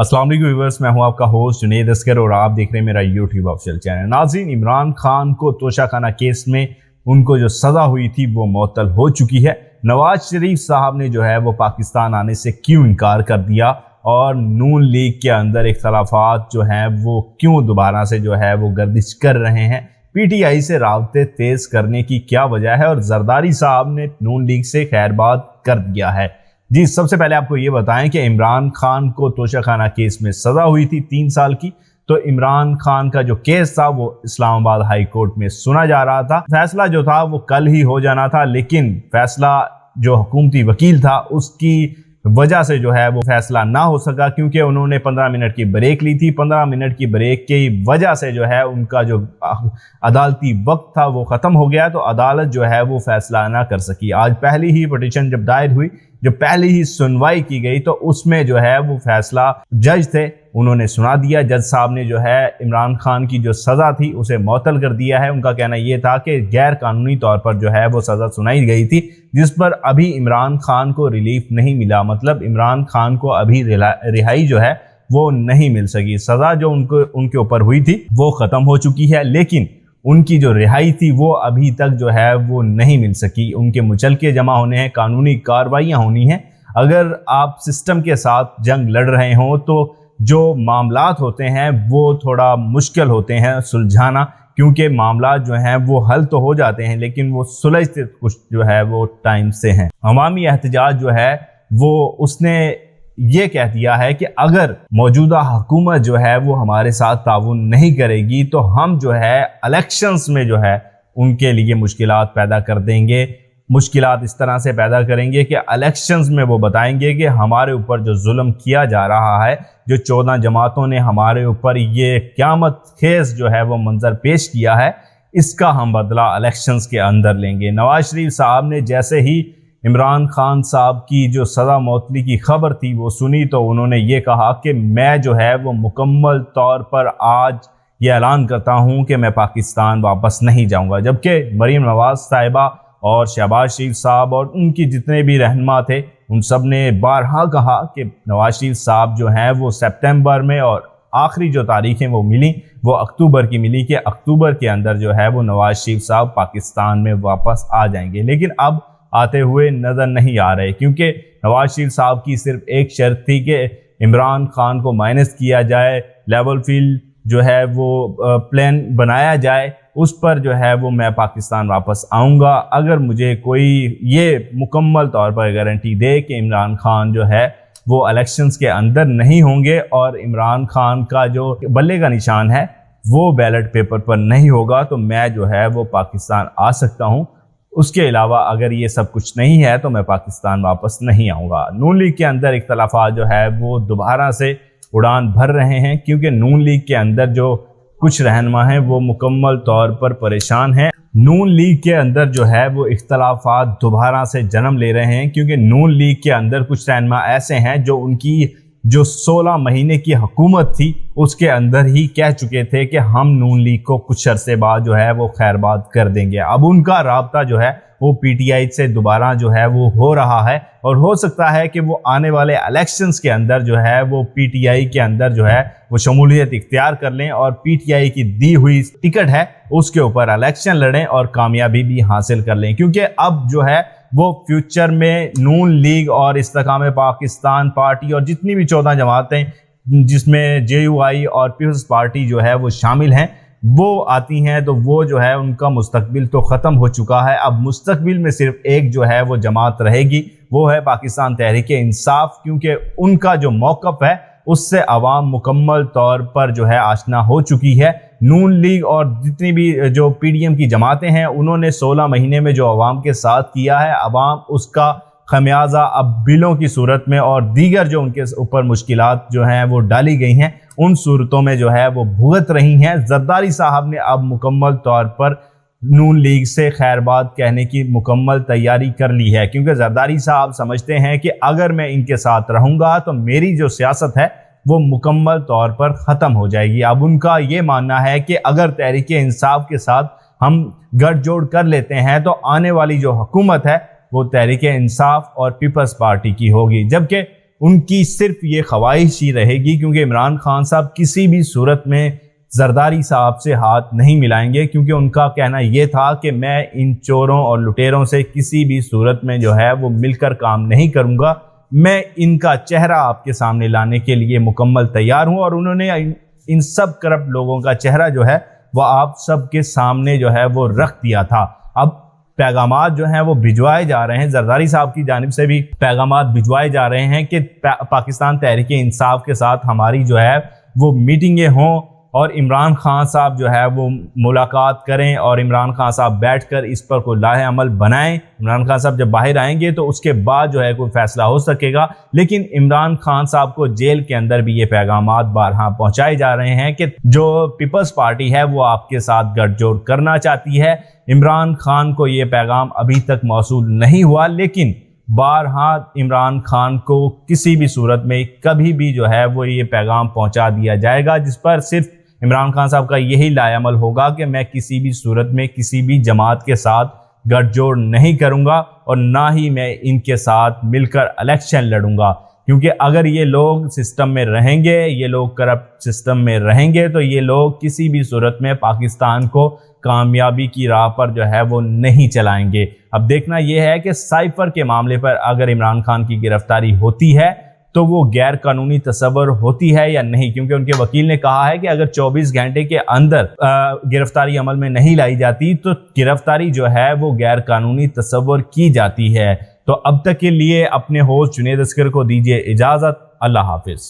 अस्सलाम वालेकुम व्यूअर्स, मैं हूं आपका होस्ट जुनैद अस्कर और आप देख रहे हैं मेरा यूट्यूब ऑफिशियल चैनल। नाज़रीन, इमरान खान को तोशाखाना केस में उनको जो सज़ा हुई थी वो मुअत्तल हो चुकी है। नवाज शरीफ साहब ने जो है वो पाकिस्तान आने से क्यों इनकार कर दिया और नून लीग के अंदर इख्तलाफात जो हैं वो क्यों दोबारा से जो है वो गर्दिश कर रहे हैं, पीटीआई से राब्ते तेज़ करने की क्या वजह है और जरदारी साहब ने नून लीग से खैरबाद कर दिया है। जी, सबसे पहले आपको ये बताएं कि इमरान खान को तोशाखाना केस में सज़ा हुई थी 3 साल की। तो इमरान खान का जो केस था वो इस्लामाबाद हाई कोर्ट में सुना जा रहा था। फैसला जो था वो कल ही हो जाना था, लेकिन फैसला जो हुकूमती वकील था उसकी वजह से जो है वो फैसला ना हो सका, क्योंकि उन्होंने 15 मिनट की ब्रेक ली थी। 15 मिनट की ब्रेक की वजह से जो है उनका जो अदालती वक्त था वो ख़त्म हो गया, तो अदालत जो है वो फैसला ना कर सकी। आज पहली ही पिटीशन जब दायर हुई, जो पहली ही सुनवाई की गई, तो उसमें जो है वो फैसला जज थे उन्होंने सुना दिया। जज साहब ने जो है इमरान खान की जो सज़ा थी उसे मुअत्तल कर दिया है। उनका कहना यह था कि गैर कानूनी तौर पर जो है वो सज़ा सुनाई गई थी, जिस पर अभी इमरान खान को रिलीफ नहीं मिला। मतलब इमरान खान को अभी रिहाई जो है वो नहीं मिल सकी। सज़ा जो उनके ऊपर हुई थी वो ख़त्म हो चुकी है, लेकिन उनकी जो रिहाई थी वो अभी तक जो है वो नहीं मिल सकी। उनके मुचलके जमा होने हैं, कानूनी कार्रवाइयाँ होनी हैं। अगर आप सिस्टम के साथ जंग लड़ रहे हों तो जो मामलात होते हैं वो थोड़ा मुश्किल होते हैं सुलझाना, क्योंकि मामलात जो हैं वो हल तो हो जाते हैं लेकिन वो सुलझते कुछ जो है वो टाइम से हैं। अवामी एहतजाज जो है वो उसने ये कह दिया है कि अगर मौजूदा हुकूमत जो है वो हमारे साथ ताउन नहीं करेगी तो हम जो है इलेक्शंस में जो है उनके लिए मुश्किलात पैदा कर देंगे। मुश्किलात इस तरह से पैदा करेंगे कि इलेक्शंस में वो बताएंगे कि हमारे ऊपर जो जुल्म किया जा रहा है, जो 14 जमातों ने हमारे ऊपर ये क़यामत खेज जो है वो मंजर पेश किया है, इसका हम बदला इलेक्शंस के अंदर लेंगे। नवाज शरीफ साहब ने जैसे ही इमरान खान साहब की जो सज़ा मौतली की खबर थी वो सुनी, तो उन्होंने ये कहा कि मैं जो है वो मुकम्मल तौर पर आज ये ऐलान करता हूँ कि मैं पाकिस्तान वापस नहीं जाऊँगा। जबकि मरीम नवाज साहिबा और शहबाज शरीफ साहब और उनकी जितने भी रहनुमा थे उन सब ने बारहा कहा कि नवाज शरीफ साहब जो हैं वो सितंबर में, और आखिरी जो तारीखें वो मिली वो अक्टूबर की मिली कि अक्टूबर के अंदर जो है वो नवाज शरीफ साहब पाकिस्तान में वापस आ जाएंगे। लेकिन अब आते हुए नज़र नहीं आ रहे, क्योंकि नवाज शरीफ साहब की सिर्फ एक शर्त थी कि इमरान खान को माइनस किया जाए, लेवल फील्ड जो है वो प्लान बनाया जाए, उस पर जो है वो मैं पाकिस्तान वापस आऊँगा अगर मुझे कोई ये मुकम्मल तौर पर गारंटी दे कि इमरान खान जो है वो इलेक्शंस के अंदर नहीं होंगे और इमरान खान का जो बल्ले का निशान है वो बैलेट पेपर पर नहीं होगा, तो मैं जो है वो पाकिस्तान आ सकता हूँ। उसके अलावा अगर ये सब कुछ नहीं है तो मैं पाकिस्तान वापस नहीं आऊँगा। नून लीग के अंदर इख्तलाफात जो है वो दोबारा से उड़ान भर रहे हैं, क्योंकि नून लीग के अंदर जो कुछ रहनुमा हैं वो मुकम्मल तौर पर परेशान हैं। नून लीग के अंदर जो है वो इख्तलाफात दोबारा से जन्म ले रहे हैं, क्योंकि नून लीग के अंदर कुछ रहनुमा ऐसे हैं जो उनकी जो 16 महीने की हुकूमत थी उसके अंदर ही कह चुके थे कि हम नून लीग को कुछ अरसे बाद जो है वो खैरबाद कर देंगे। अब उनका राब्ता जो है वो पीटीआई से दोबारा जो है वो हो रहा है, और हो सकता है कि वो आने वाले इलेक्शंस के अंदर जो है वो पीटीआई के अंदर जो है वो शमूलियत इख्तियार कर लें और पीटीआई की दी हुई टिकट है उसके ऊपर इलेक्शन लड़ें और कामयाबी भी हासिल कर लें। क्योंकि अब जो है वो फ्यूचर में नून लीग और इस्तेकाम पाकिस्तान पार्टी और जितनी भी 14 जमातें जिसमें जेयूआई और पीपल्स पार्टी जो है वो शामिल हैं वो आती हैं, तो वो जो है उनका मुस्तकबिल तो ख़त्म हो चुका है। अब मुस्तकबिल में सिर्फ एक जो है वो जमात रहेगी, वो है पाकिस्तान तहरीक इंसाफ, क्योंकि उनका जो मौक़िफ़ है उससे आवाम मुकम्मल तौर पर जो है आशना हो चुकी है। नून लीग और जितनी भी जो पीडीएम की जमातें हैं उन्होंने 16 महीने में जो आवाम के साथ किया है, आवाम उसका खमियाजा अब बिलों की सूरत में और दीगर जो उनके ऊपर मुश्किलात जो हैं वो डाली गई हैं उन सूरतों में जो है वो भुगत रही हैं। जरदारी साहब ने अब मुकम्मल तौर पर नून लीग से खैरबाद कहने की मुकम्मल तैयारी कर ली है, क्योंकि जरदारी साहब समझते हैं कि अगर मैं इनके साथ रहूँगा तो मेरी जो सियासत है वो मुकम्मल तौर पर ख़त्म हो जाएगी। अब उनका ये मानना है कि अगर तहरीक इंसाफ के साथ हम गठजोड़ कर लेते हैं तो आने वाली जो हुकूमत है वो तहरीक इंसाफ और पीपल्स पार्टी की होगी, जबकि ان کی صرف یہ خواہش ہی رہے گی، کیونکہ عمران خان صاحب کسی بھی صورت میں زرداری صاحب سے ہاتھ نہیں ملائیں گے، کیونکہ ان کا کہنا یہ تھا کہ میں ان چوروں اور لٹیروں سے کسی بھی صورت میں جو ہے وہ مل کر کام نہیں کروں گا، میں ان کا چہرہ آپ کے سامنے لانے کے لیے مکمل تیار ہوں۔ اور انہوں نے ان سب کرپٹ لوگوں کا چہرہ جو ہے وہ آپ سب کے سامنے جو ہے وہ رکھ دیا تھا۔ اب پیغامات جو ہیں وہ بھجوائے جا رہے ہیں، زرداری صاحب کی جانب سے بھی پیغامات بھجوائے جا رہے ہیں کہ پاکستان تحریک انصاف کے ساتھ ہماری جو ہے وہ میٹنگیں ہوں اور عمران خان صاحب جو ہے وہ ملاقات کریں اور عمران خان صاحب بیٹھ کر اس پر کوئی لاہ عمل بنائیں۔ عمران خان صاحب جب باہر آئیں گے تو اس کے بعد جو ہے کوئی فیصلہ ہو سکے گا، لیکن عمران خان صاحب کو جیل کے اندر بھی یہ پیغامات بارہا پہنچائے جا رہے ہیں کہ جو پیپلز پارٹی ہے وہ آپ کے ساتھ گٹھ جوڑ کرنا چاہتی ہے۔ عمران خان کو یہ پیغام ابھی تک موصول نہیں ہوا، لیکن بارہا عمران خان کو کسی بھی صورت میں کبھی بھی جو ہے وہ یہ پیغام پہنچا دیا جائے گا، جس پر صرف عمران خان صاحب کا یہی لائے عمل ہوگا کہ میں کسی بھی صورت میں کسی بھی جماعت کے ساتھ گٹھ جوڑ نہیں کروں گا اور نہ ہی میں ان کے ساتھ مل کر الیکشن لڑوں گا، کیونکہ اگر یہ لوگ سسٹم میں رہیں گے، یہ لوگ کرپٹ سسٹم میں رہیں گے تو یہ لوگ کسی بھی صورت میں پاکستان کو کامیابی کی راہ پر جو ہے وہ نہیں چلائیں گے۔ اب دیکھنا یہ ہے کہ سائفر کے معاملے پر اگر عمران خان کی گرفتاری ہوتی ہے تو وہ غیر قانونی تصور ہوتی ہے یا نہیں، کیونکہ ان کے وکیل نے کہا ہے کہ اگر 24 گھنٹے کے اندر گرفتاری عمل میں نہیں لائی جاتی تو گرفتاری جو ہے وہ غیر قانونی تصور کی جاتی ہے۔ تو اب تک کے لیے اپنے ہوسٹ جنید اسکر کو دیجیے اجازت۔ اللہ حافظ۔